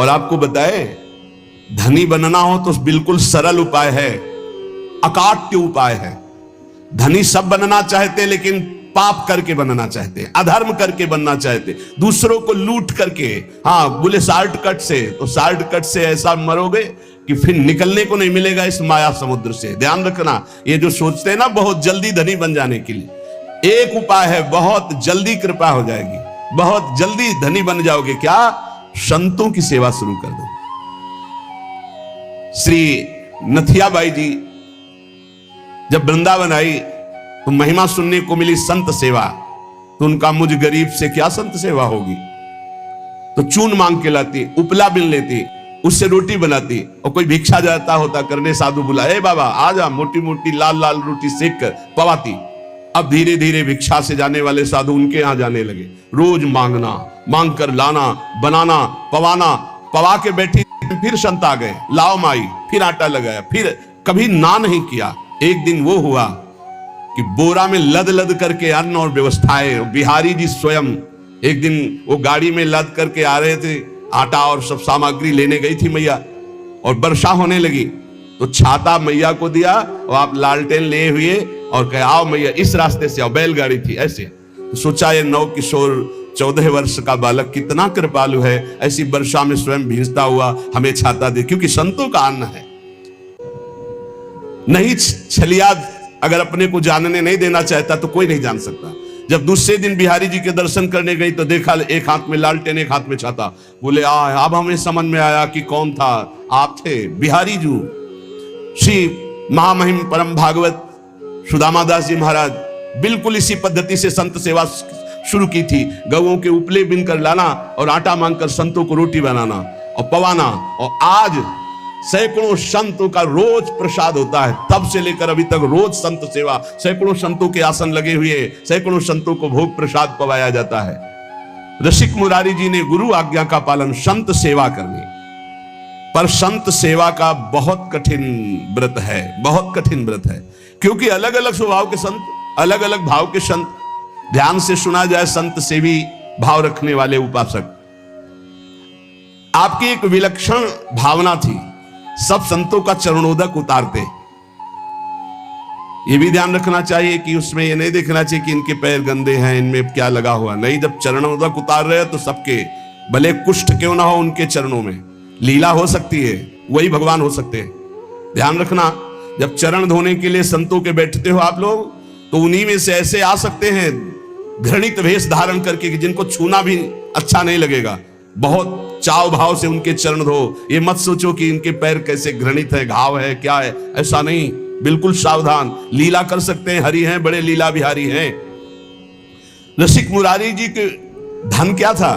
और आपको बताए, धनी बनना हो तो बिल्कुल सरल उपाय है, अकाट्य उपाय है। धनी सब बनना चाहते लेकिन पाप करके बनना चाहते, अधर्म करके बनना चाहते, दूसरों को लूट करके। हाँ, बोले शॉर्टकट से, तो शॉर्टकट से ऐसा मरोगे कि फिर निकलने को नहीं मिलेगा इस माया समुद्र से। ध्यान रखना, ये जो सोचते हैं ना बहुत जल्दी धनी बन जाने के लिए, एक उपाय है, बहुत जल्दी कृपा हो जाएगी, बहुत जल्दी धनी बन जाओगे। क्या? संतों की सेवा शुरू कर दो। श्री नथियाबाई जी जब वृंदावन आई तो महिमा सुनने को मिली संत सेवा, तो उनका मुझ गरीब से क्या संत सेवा होगी। तो चून मांग के लाती, उपला बिन लेती, उससे रोटी बनाती, और कोई भिक्षा जाता होता करने, साधु बुलाए, ए बाबा आ जा, मोटी मोटी लाल लाल रोटी सेक कर पवाती। अब धीरे धीरे भिक्षा से जाने वाले साधु उनके यहां जाने लगे, रोज मांगना, मांग कर लाना, बनाना, पवाना, पवा के बैठी, फिर संत आ गए, लाओ माई, फिर आटा लगाया, फिर कभी ना नहीं किया। एक दिन वो हुआ कि बोरा में लद लद करके अन्न और व्यवस्थाएं, बिहारी जी स्वयं एक दिन वो गाड़ी में लद करके आ रहे थे, आटा और सब सामग्री लेने गई थी मैया, और वर्षा होने लगी तो छाता मैया को दिया, और आप लालटेन ले हुए और कहे आओ मैया इस रास्ते से आओ, बैलगाड़ी थी ऐसे। तो सोचा ये नव किशोर 14 वर्ष का बालक कितना कृपालु है, ऐसी वर्षा में स्वयं भींजता हुआ हमें छाता दे, क्योंकि संतों का अन्न है। नहीं छलिया अगर अपने को जानने नहीं देना चाहता तो कोई नहीं जान सकता। जब दूसरे दिन बिहारी जी के दर्शन करने गई तो देखा एक हाथ में लालटेन, एक हाथ में छाता। बोले अब हमें समझ में आया कि कौन था, आप थे बिहारी जी। श्री महामहिम परम भागवत सुदामा दास जी महाराज बिल्कुल इसी पद्धति से संत सेवा शुरू की थी। गौओं के उपले बिनकर लाना और आटा मांगकर संतों को रोटी बनाना और पवाना, और आज सैकड़ों संतों का रोज प्रसाद होता है। तब से लेकर अभी तक रोज संत सेवा, सैकड़ों संतों के आसन लगे हुए, सैकड़ों संतों को भोग प्रसाद पवाया जाता है। रसिक मुरारी जी ने गुरु आज्ञा का पालन, संत सेवा करनी, पर संत सेवा का बहुत कठिन व्रत है, बहुत कठिन व्रत है, क्योंकि अलग अलग स्वभाव के संत, अलग अलग भाव के संत। ध्यान से सुना जाए, संत सेवी भाव रखने वाले उपासक, आपकी एक विलक्षण भावना थी, सब संतों का चरणोदक उतारते। ये भी ध्यान रखना चाहिए कि उसमें ये नहीं देखना चाहिए कि इनके पैर गंदे हैं, इनमें क्या लगा हुआ, नहीं, जब चरणोदक उतार रहे हैं तो सबके, भले कुष्ठ क्यों ना हो, उनके चरणों में लीला हो सकती है, वही भगवान हो सकते हैं। ध्यान रखना, जब चरण धोने के लिए संतों के बैठते हो आप लोग, तो उन्हीं में से ऐसे आ सकते हैं घृणित वेश धारण करके कि जिनको छूना भी अच्छा नहीं लगेगा। बहुत चाव भाव से उनके चरण धो, ये मत सोचो कि इनके पैर कैसे घृणित है, घाव है, क्या है, ऐसा नहीं, बिल्कुल सावधान। लीला कर सकते हैं, हरि हैं, बड़े लीला बिहारी हैं। रसिक मुरारी जी के धन क्या था?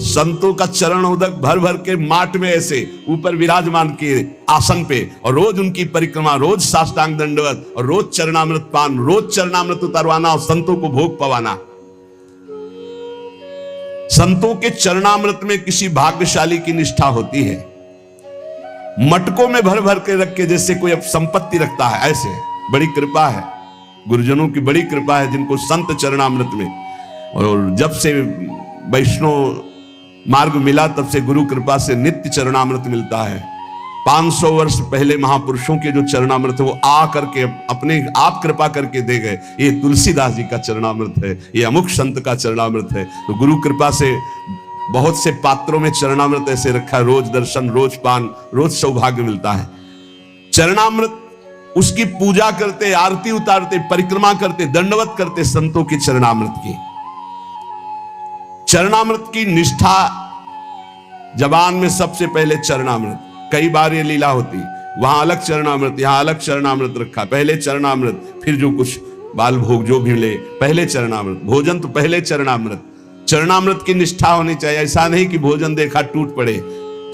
संतों का चरण उदक भर भर के माट में ऐसे ऊपर विराजमान किए आसन पे, और रोज उनकी परिक्रमा, रोज साष्टांग दंडवत, और रोज चरणामृत पान, रोज चरणामृत उतारवाना और संतों को भोग पवाना। संतों के चरणामृत में किसी भाग्यशाली की निष्ठा होती है। मटकों में भर भर के रख के जैसे कोई संपत्ति रखता है, ऐसे बड़ी कृपा है, गुरुजनों की बड़ी कृपा है जिनको संत चरणामृत में। और जब से वैष्णव मार्ग मिला तब से गुरु कृपा से नित्य चरणामृत मिलता है। 500 वर्ष पहले महापुरुषों के जो चरणामृत वो आ करके अपने आप कृपा करके दे गए। ये तुलसीदास जी का चरणामृत है, ये अमुक संत का चरणामृत है। तो गुरु कृपा से बहुत से पात्रों में चरणामृत ऐसे रखा है, रोज दर्शन, रोज पान, रोज सौभाग्य मिलता है। चरणामृत उसकी पूजा करते, आरती उतारते, परिक्रमा करते, दंडवत करते संतों की चरणामृत की। चरणामृत की निष्ठा, जबान में सबसे पहले चरणामृत। कई बार ये लीला होती, वहां अलग चरणामृत, यहां अलग चरणामृत रखा, पहले चरणामृत, फिर जो कुछ बाल भोग जो भी मिले, पहले चरणामृत, भोजन तो पहले चरणामृत। चरणामृत की निष्ठा होनी चाहिए, ऐसा नहीं कि भोजन देखा टूट पड़े।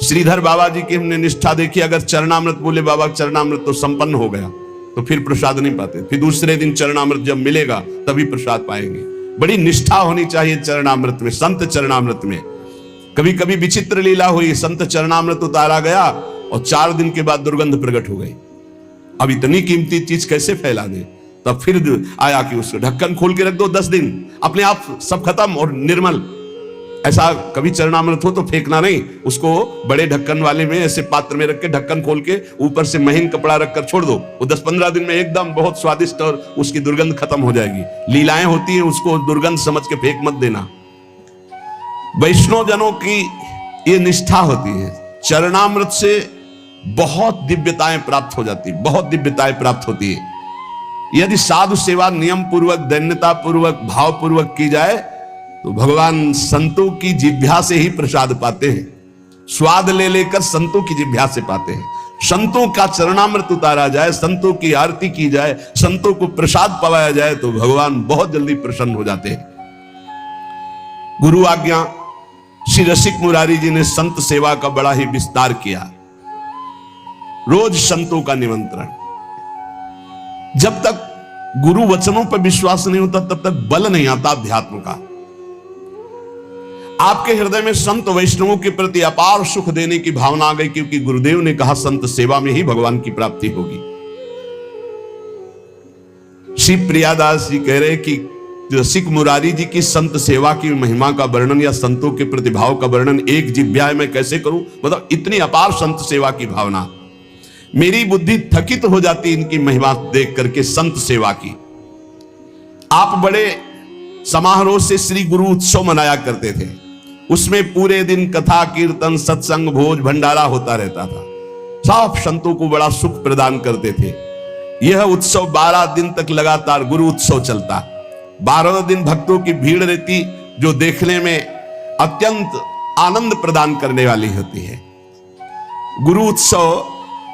श्रीधर बाबा जी की हमने निष्ठा देखी, अगर चरणामृत बोले बाबा चरणामृत तो संपन्न हो गया, तो फिर प्रसाद नहीं पाते, फिर दूसरे दिन चरणामृत जब मिलेगा तभी प्रसाद पाएंगे। बड़ी निष्ठा होनी चाहिए चरणामृत में, संत चरणामृत में। कभी कभी विचित्र लीला हुई, संत चरणामृत उतारा गया और 4 दिन के बाद दुर्गंध प्रकट हो गई। अब इतनी कीमती चीज कैसे फैला दे? तब फिर आया कि उसको ढक्कन खोल के रख दो 10 दिन, अपने आप सब खत्म और निर्मल। ऐसा कभी चरणामृत हो तो फेंकना नहीं, उसको बड़े ढक्कन वाले में ऐसे पात्र में रख के ढक्कन खोल के ऊपर से महीन कपड़ा रखकर छोड़ दो। वो 10-15 दिन में एकदम बहुत स्वादिष्ट और उसकी दुर्गंध खत्म हो जाएगी। लीलाएं होती हैं, उसको दुर्गंध समझ के फेंक मत देना। वैष्णव जनों की ये निष्ठा होती है, चरणामृत से बहुत दिव्यताएं प्राप्त हो जाती, बहुत दिव्यताएं प्राप्त होती है। यदि साधु सेवा नियम पूर्वक, दैन्यता पूर्वक, भाव पूर्वक की जाए तो भगवान संतों की जिह्वा से ही प्रसाद पाते हैं। स्वाद ले लेकर संतों की जिह्वा से पाते हैं। संतों का चरणामृत उतारा जाए, संतों की आरती की जाए, संतों को प्रसाद पवाया जाए तो भगवान बहुत जल्दी प्रसन्न हो जाते हैं। गुरु आज्ञा श्री रसिक मुरारी जी ने संत सेवा का बड़ा ही विस्तार किया। रोज संतों का निमंत्रण। जब तक गुरु वचनों पर विश्वास नहीं होता तब तक बल नहीं आता अध्यात्म का। आपके हृदय में संत वैष्णवों के प्रति अपार सुख देने की भावना आ गई, क्योंकि गुरुदेव ने कहा संत सेवा में ही भगवान की प्राप्ति होगी। श्री प्रियादास जी कह रहे कि रसिक मुरारी जी की संत सेवा की महिमा का वर्णन या संतों के प्रतिभाव का वर्णन एक जिह्वा में कैसे करूं, मतलब इतनी अपार संत सेवा की भावना। मेरी बुद्धि थकित हो जाती इनकी महिमा देख करके संत सेवा की। आप बड़े समारोह से श्री गुरु उत्सव मनाया करते थे, उसमें पूरे दिन कथा कीर्तन सत्संग भोज भंडारा होता रहता था। सब संतों को बड़ा सुख प्रदान करते थे। यह उत्सव 12 दिन तक लगातार गुरु उत्सव चलता। 12 दिन भक्तों की भीड़ रहती, जो देखने में अत्यंत आनंद प्रदान करने वाली होती है। गुरु उत्सव,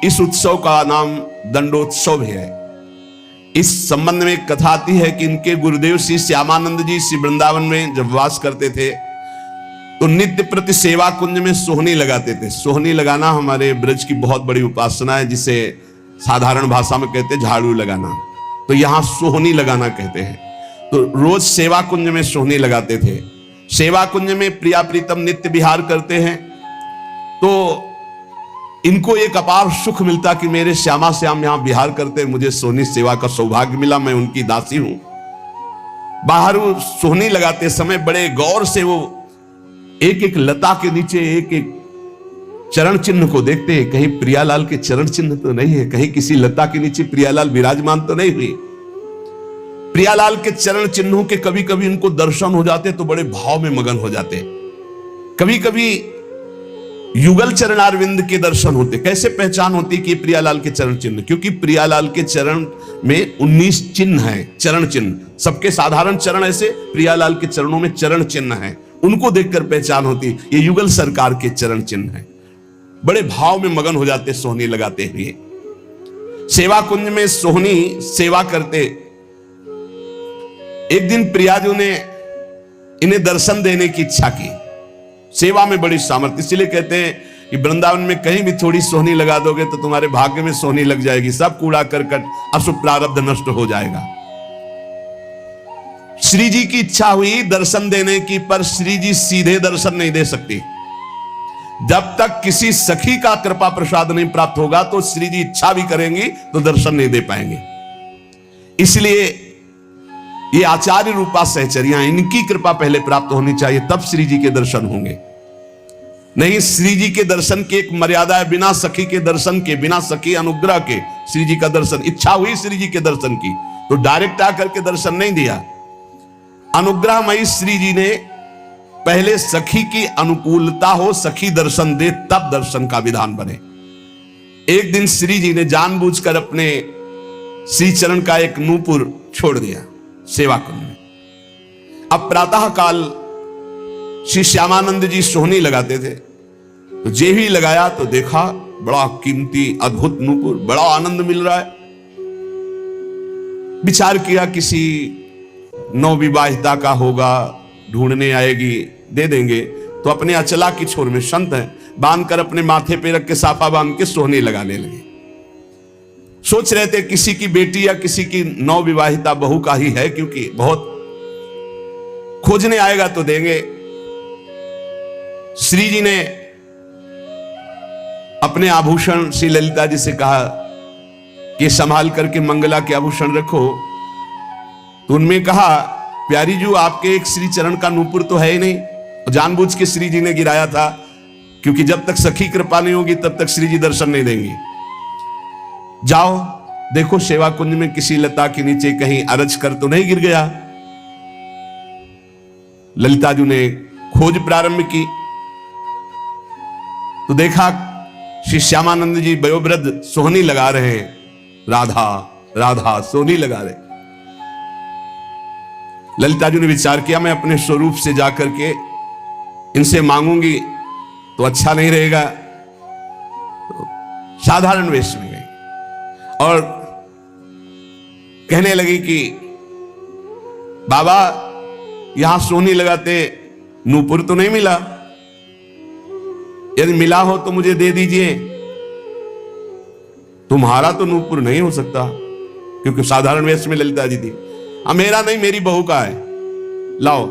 इस उत्सव का नाम दंडोत्सव है। इस संबंध में कथा आती है कि इनके गुरुदेव श्री श्यामानंद जी श्री वृंदावन में जब वास करते थे तो नित्य प्रति सेवा कुंज में सोहनी लगाते थे। सोहनी लगाना हमारे ब्रज की बहुत बड़ी उपासना है, जिसे साधारण भाषा में कहते हैं झाड़ू लगाना, तो यहां सोहनी लगाना कहते हैं। तो रोज सेवा कुंज में सोहनी लगाते थे। सेवा कुंज में प्रिया प्रीतम नित्य विहार करते हैं, तो इनको एक अपार सुख मिलता कि मेरे श्यामा श्याम यहां विहार करते, मुझे सोहनी सेवा का सौभाग्य मिला, मैं उनकी दासी हूं। बाहर वो सोहनी लगाते समय बड़े गौर से वो एक एक लता के नीचे एक एक चरण चिन्ह को देखते हैं, कहीं प्रियालाल के चरण चिन्ह तो नहीं है, कहीं किसी लता के नीचे प्रियालाल विराजमान तो नहीं हुई। प्रियालाल के चरण चिन्हों के कभी कभी उनको दर्शन हो जाते तो बड़े भाव में मगन हो जाते। कभी कभी युगल चरणारविंद के दर्शन होते। कैसे पहचान होती कि प्रियालाल के चरण चिन्ह? क्योंकि प्रियालाल के चरण में 19 चिन्ह हैं, चरण चिन्ह। सबके साधारण चरण ऐसे, प्रियालाल के चरणों में चरण चिन्ह हैं, उनको देखकर पहचान होती ये युगल सरकार के चरण चिन्ह हैं। बड़े भाव में मगन हो जाते सोहनी लगाते हुए। सेवा कुंज में सोहनी सेवा करते। एक दिन प्रियाजू ने इन्हें दर्शन देने की इच्छा की। सेवा में बड़ी सामर्थ्य, इसलिए कहते हैं कि वृंदावन में कहीं भी थोड़ी सोहनी लगा दोगे तो तुम्हारे भाग्य में सोहनी लग जाएगी, सब कूड़ा करकट अशुभ प्रारब्ध नष्ट हो जाएगा। श्री जी की इच्छा हुई दर्शन देने की, पर श्री जी सीधे दर्शन नहीं दे सकती। जब तक किसी सखी का कृपा प्रसाद नहीं प्राप्त होगा तो श्री जी इच्छा भी करेंगी तो दर्शन नहीं दे पाएंगे। इसलिए ये आचार्य रूपा सहचरियां, इनकी कृपा पहले प्राप्त होनी चाहिए, तब श्री जी के दर्शन होंगे। नहीं, श्री जी के दर्शन की एक मर्यादा है, बिना सखी के दर्शन के, बिना सखी अनुग्रह के श्री जी का दर्शन। इच्छा हुई श्री जी के दर्शन की तो डायरेक्ट आकर के दर्शन नहीं दिया। अनुग्रहमयी श्री जी ने पहले सखी की अनुकूलता हो, सखी दर्शन दे, तब दर्शन का विधान बने। एक दिन श्री जी ने जानबूझकर अपने श्री चरण का एक नूपुर छोड़ दिया सेवा कुंज में। अब प्रातः काल श्री श्यामानंद जी सोहनी लगाते थे, तो जे भी लगाया तो देखा बड़ा कीमती अद्भुत नूपुर, बड़ा आनंद मिल रहा है। विचार किया किसी नवविवाहिता का होगा, ढूंढने आएगी, दे देंगे। तो अपने अचला की छोर में संत है, बांध कर अपने माथे पे रख के साफा बांध के सोहनी लगाने लगे। सोच रहे थे किसी की बेटी या किसी की नवविवाहिता बहू का ही है, क्योंकि बहुत खोजने आएगा तो देंगे। श्री जी ने अपने आभूषण श्री ललिता जी से कहा कि संभाल करके मंगला के आभूषण रखो। तो उनमें कहा, प्यारी जी आपके एक श्री चरण का नूपुर तो है ही नहीं, जानबूझ के श्री जी ने गिराया था, क्योंकि जब तक सखी कृपा नहीं होगी तब तक श्री जी दर्शन नहीं देंगे। जाओ देखो सेवा कुंज में किसी लता के नीचे कहीं अरज कर तो नहीं गिर गया। ललिता जी ने खोज प्रारंभ की तो देखा श्री श्यामानंद जी वयोवृद्ध सोहनी लगा रहे हैं, राधा राधा सोहनी लगा रहे। ललिता जी ने विचार किया मैं अपने स्वरूप से जाकर के इनसे मांगूंगी तो अच्छा नहीं रहेगा, तो साधारण वेश में गई और कहने लगी कि बाबा यहां सोहनी लगाते नूपुर तो नहीं मिला, यदि मिला हो तो मुझे दे दीजिए। तुम्हारा तो नूपुर नहीं हो सकता, क्योंकि साधारण वेश में ललिता जी थी। मेरा नहीं, मेरी बहू का है, लाओ।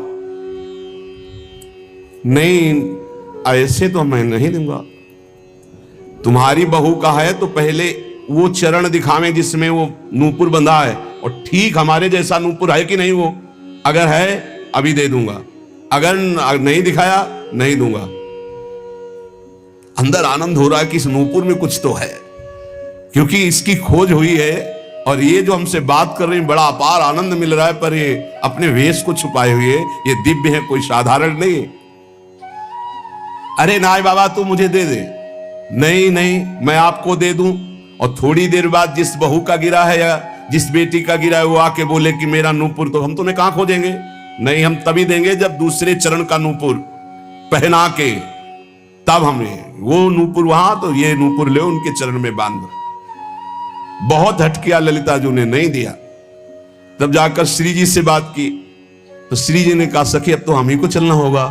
नहीं ऐसे तो मैं नहीं दूंगा, तुम्हारी बहू का है तो पहले वो चरण दिखावें जिसमें वो नूपुर बंधा है, और ठीक हमारे जैसा नूपुर है कि नहीं, वो अगर है अभी दे दूंगा, अगर नहीं दिखाया नहीं दूंगा। अंदर आनंद हो रहा है कि इस नूपुर में कुछ तो है, क्योंकि इसकी खोज हुई है और ये जो हमसे बात कर रहे हैं बड़ा अपार आनंद मिल रहा है, पर ये अपने वेश को छुपाए हुए ये दिव्य है, कोई साधारण नहीं है। अरे नाय बाबा तू मुझे दे दे। नहीं नहीं मैं आपको दे दूं, और थोड़ी देर बाद जिस बहू का गिरा है या जिस बेटी का गिरा है वो आके बोले कि मेरा नूपुर, तो हम तुम्हें कहां खोजेंगे? नहीं, हम तभी देंगे जब दूसरे चरण का नूपुर पहना के, तब हमें वो नूपुर वहां, तो ये नूपुर ले उनके चरण में बांध दो। बहुत हट किया ललिता जी ने, नहीं दिया। तब जाकर श्री जी से बात की तो श्री जी ने कहा सखी अब तो हम ही को चलना होगा,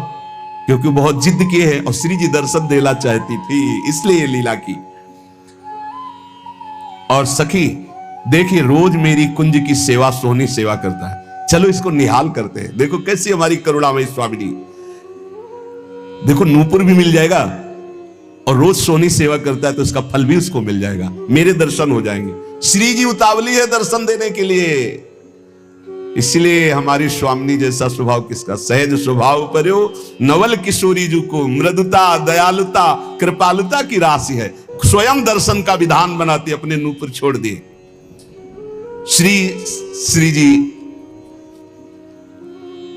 क्योंकि बहुत जिद किए है और श्री जी दर्शन देना चाहती थी, इसलिए ये लीला की। और सखी देखिए रोज मेरी कुंज की सेवा सोहनी सेवा करता है, चलो इसको निहाल करते हैं। देखो कैसी हमारी करुणामयी स्वामिनी, देखो नूपुर भी मिल जाएगा और रोज सोहनी सेवा करता है तो इसका फल भी उसको मिल जाएगा, मेरे दर्शन हो जाएंगे। श्री जी उतावली है दर्शन देने के लिए, इसलिए हमारी स्वामिनी जैसा स्वभाव किसका, सहज स्वभाव पर्यो नवल किशोरी जी को मृदुता दयालुता कृपालुता की राशि है, स्वयं दर्शन का विधान बनाती, अपने नूपुर छोड़ दिए। श्री जी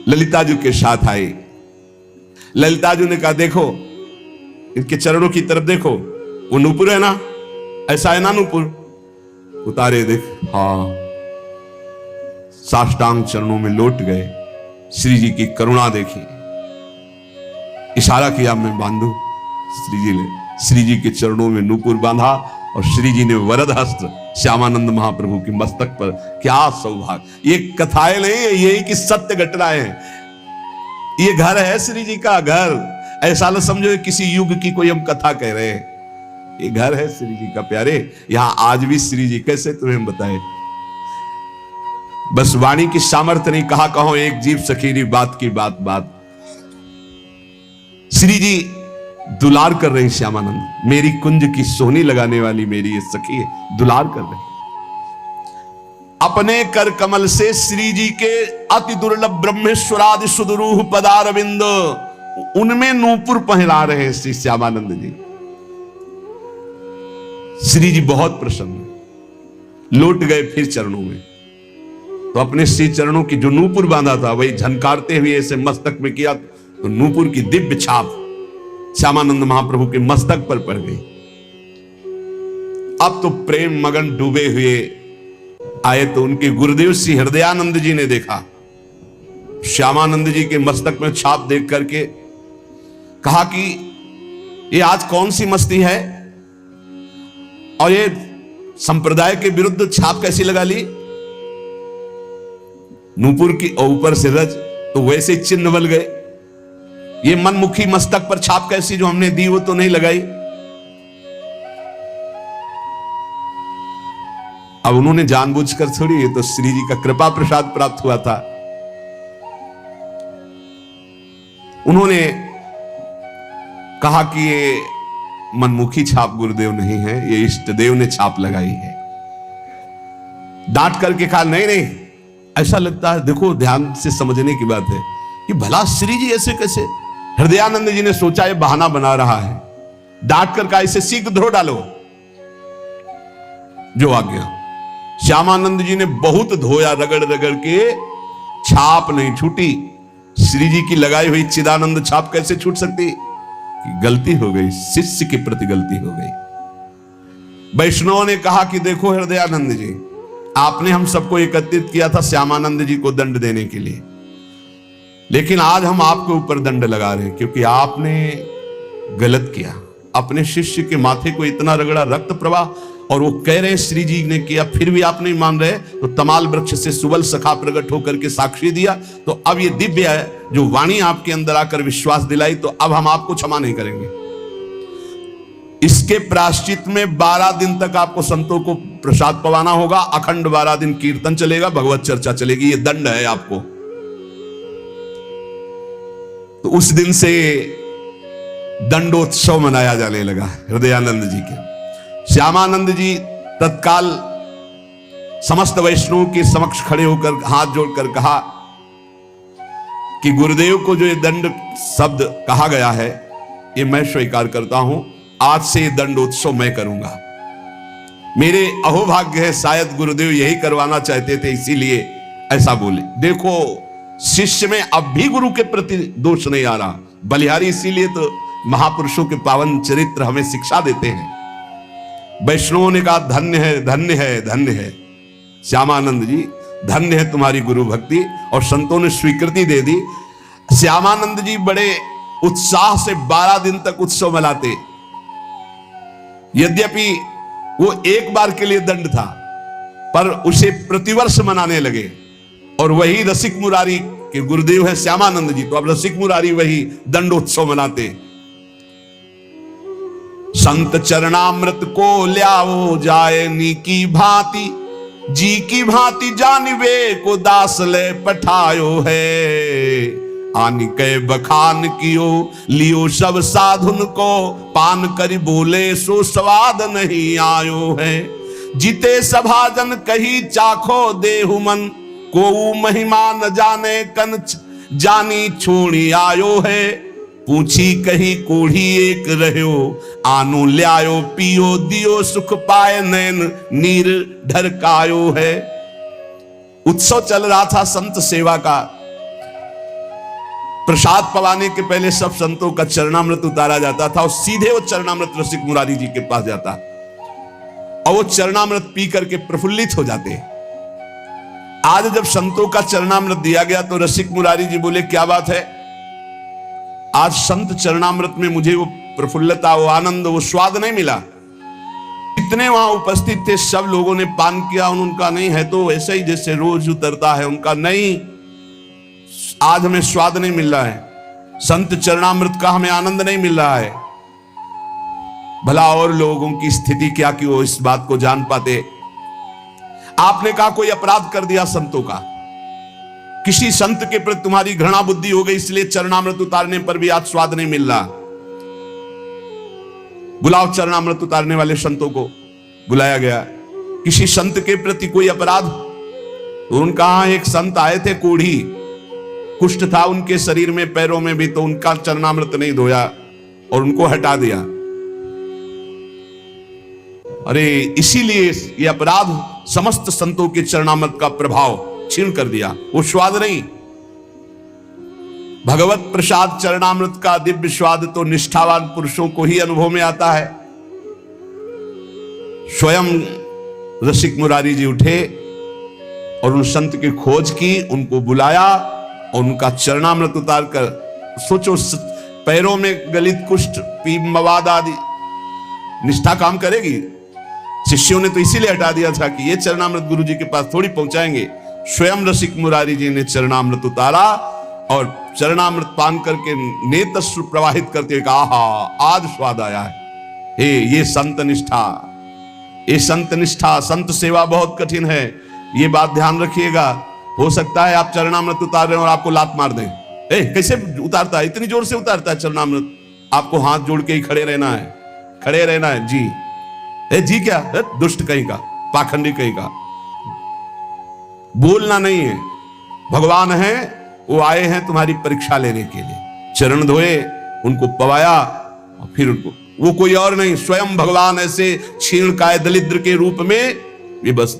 ललिता जी के साथ आए। ललिता जी ने कहा देखो इनके चरणों की तरफ देखो, वो नूपुर है ना, ऐसा है ना नूपुर, उतारे देख, हाँ साष्टांग चरणों में लौट गए। श्री जी की करुणा देखी, इशारा किया मैं बांधू। श्री जी ने श्री जी के चरणों में नूपुर बांधा और श्री जी ने वरद हस्त श्यामानंद महाप्रभु के मस्तक पर, क्या सौभाग्य। ये कथाएं नहीं है, यही की सत्य घटनाएं हैं। ये घर है श्री जी का घर, ऐसा न समझो किसी युग की कोई हम कथा कह रहे हैं, ये घर है श्री जी का प्यारे। यहां आज भी श्री जी, कैसे तुम्हें बताए, बस वाणी की सामर्थ्य नहीं, कहा कहो एक जीव सखीरी बात की बात बात। श्री जी दुलार कर रही श्यामानंद, मेरी कुंज की सोहनी लगाने वाली मेरी ये सखी है, दुलार कर रही। अपने कर कमल से श्री जी के अति दुर्लभ ब्रह्मेश्वरादि सुदरूह पदारविंद, उनमें नूपुर पहना रहे श्री श्यामानंद जी। श्री जी बहुत प्रसन्न, लौट गए फिर चरणों में, तो अपने श्री चरणों की जो नूपुर बांधा था वही झनकारते हुए ऐसे मस्तक में किया, तो नूपुर की दिव्य छाप श्यामानंद महाप्रभु के मस्तक पर पड़ गई। अब तो प्रेम मगन डूबे हुए आए, तो उनके गुरुदेव श्री हृदयानंद जी ने देखा, श्यामानंद जी के मस्तक में छाप देख करके कहा कि ये आज कौन सी मस्ती है, और ये संप्रदाय के विरुद्ध छाप कैसी लगा ली। नूपुर की ऊपर से रज तो वैसे चिन्ह बन गए, ये मनमुखी मस्तक पर छाप कैसी जो हमने दी वो तो नहीं लगाई। अब उन्होंने जानबूझकर थोड़ी, ये तो श्री जी का कृपा प्रसाद प्राप्त हुआ था, उन्होंने कहा कि ये मनमुखी छाप गुरुदेव नहीं है, ये इष्ट देव ने छाप लगाई है। डांट करके कहा नहीं नहीं, ऐसा लगता है, देखो ध्यान से समझने की बात है कि भला श्री जी ऐसे कैसे, हृदयानंद जी ने सोचा ये बहाना बना रहा है, डांट कर कहा इसे सीख धो डालो। जो आज्ञा। श्यामानंद जी ने बहुत धोया, रगड़ रगड़ के, छाप नहीं छूटी। श्री जी की लगाई हुई चिदानंद छाप कैसे छूट सकती? गलती हो गई, शिष्य के प्रति गलती हो गई। वैष्णव ने कहा कि देखो हृदयानंद जी, आपने हम सबको एकत्रित किया था श्यामानंद जी को दंड देने के लिए, लेकिन आज हम आपके ऊपर दंड लगा रहे हैं क्योंकि आपने गलत किया। अपने शिष्य के माथे को इतना रगड़ा, रक्त प्रवाह, और वो कह रहे श्री जी ने किया, फिर भी आप नहीं मान रहे। तो तमाल वृक्ष से सुबल सखा प्रकट होकर के साक्षी दिया। तो अब ये दिव्य है जो वाणी आपके अंदर आकर विश्वास दिलाई, तो अब हम आपको क्षमा नहीं करेंगे। इसके प्रायश्चित में 12 दिन तक आपको संतों को प्रसाद पवाना होगा, अखंड 12 दिन कीर्तन चलेगा, भगवत चर्चा चलेगी, ये दंड है आपको। तो उस दिन से दंडोत्सव मनाया जाने लगा हृदयानंद जी के। श्यामानंद जी तत्काल समस्त वैष्णव के समक्ष खड़े होकर हाथ जोड़कर कहा कि गुरुदेव को जो ये दंड शब्द कहा गया है, ये मैं स्वीकार करता हूं। आज से ये दंडोत्सव मैं करूंगा। मेरे अहोभाग्य है, शायद गुरुदेव यही करवाना चाहते थे, इसीलिए ऐसा बोले। देखो, शिष्य में अब भी गुरु के प्रति दोष नहीं आ रहा। बलिहारी इसीलिए तो महापुरुषों के पावन चरित्र हमें शिक्षा देते हैं। वैष्णवों ने कहा धन्य है, धन्य है, धन्य है श्यामानंद जी, धन्य है तुम्हारी गुरु भक्ति, और संतों ने स्वीकृति दे दी। श्यामानंद जी बड़े उत्साह से 12 दिन तक उत्सव मनाते। यद्यपि वो एक बार के लिए दंड था, पर उसे प्रतिवर्ष मनाने लगे। और वही रसिक मुरारी के गुरुदेव है श्यामानंद जी, तो अब रसिक मुरारी वही दंडोत्सव मनाते। संत चरणामृत को ल्याओ जाए नी की भांति, जी की भांति जानिवे को दास ले पठायो है। आनि कै बखान कियो लियो सब साधुन को, पान करी बोले सो स्वाद नहीं आयो है। जिते सभाजन कही चाखो देहु मन, को महिमा न जाने कन जानी छोड़ी आयो है। पूछी कही कोढ़ी एक रहो, आनो ल्यायो पियो दियो सुख पाए नैन नीर ढरकायो है। उत्सव चल रहा था संत सेवा का। प्रसाद पवाने के पहले सब संतों का चरणामृत उतारा जाता था और सीधे वो चरणामृत रसिक मुरारी जी के पास जाता, और वो चरणामृत पी करके प्रफुल्लित हो जाते। आज जब संतों का चरणामृत दिया गया तो रसिक मुरारी जी बोले क्या बात है, आज संत चरणामृत में मुझे वो प्रफुल्लता, वो आनंद, वो स्वाद नहीं मिला। जितने वहां उपस्थित थे सब लोगों ने पान किया, उनका नहीं है तो ऐसे ही जैसे रोज उतरता है, उनका नहीं, आज हमें स्वाद नहीं मिल रहा है, संत चरणामृत का हमें आनंद नहीं मिल रहा है। भला और लोगों की स्थिति क्या कि वो इस बात को जान पाते। आपने कहा कोई अपराध कर दिया संतों का, किसी संत के प्रति तुम्हारी घृणा बुद्धि हो गई, इसलिए चरणामृत उतारने पर भी आज स्वाद नहीं मिल रहा। बुलाओ चरणामृत उतारने वाले संतों को। बुलाया गया। किसी संत के प्रति कोई अपराध? तो उनका एक संत आए थे, कोढ़ी, कुष्ठ था उनके शरीर में, पैरों में भी, तो उनका चरणामृत नहीं धोया और उनको हटा दिया। अरे इसीलिए ये अपराध समस्त संतों के चरणामृत का प्रभाव छीन कर दिया, वो स्वाद नहीं। भगवत प्रसाद चरणामृत का दिव्य स्वाद तो निष्ठावान पुरुषों को ही अनुभव में आता है। स्वयं रसिक मुरारी जी उठे और उन संत की खोज की, उनको बुलाया और उनका चरणामृत उतार कर, सोचो पैरों में गलित कुष्ठ, मवाद आदि, निष्ठा काम करेगी? शिष्यों ने तो इसीलिए हटा दिया था कि ये चरणामृत गुरु जी के पास थोड़ी पहुंचाएंगे। स्वयं रसिक मुरारी जी ने चरणामृत उतारा और चरणामृत पान करके नेत्र प्रवाहित करते हुए कहा, आज स्वाद आया है। हे ये संत निष्ठा, ये संत निष्ठा, संत सेवा बहुत कठिन है, ये बात ध्यान रखिएगा। हो सकता है आप चरणामृत उतार रहे हैं और आपको लात मार दें। कैसे उतारता है, इतनी जोर से उतारता है चरणामृत, आपको हाथ जोड़ के ही खड़े रहना है, खड़े रहना है। जी जी क्या, दुष्ट कहीं का, पाखंडी कहीं का, बोलना नहीं है। भगवान है, वो आए हैं तुम्हारी परीक्षा लेने के लिए। चरण धोए, उनको पवाया और फिर उनको, वो कोई और नहीं, स्वयं भगवान ऐसे क्षीणकाय दलिद्र के रूप में वे बस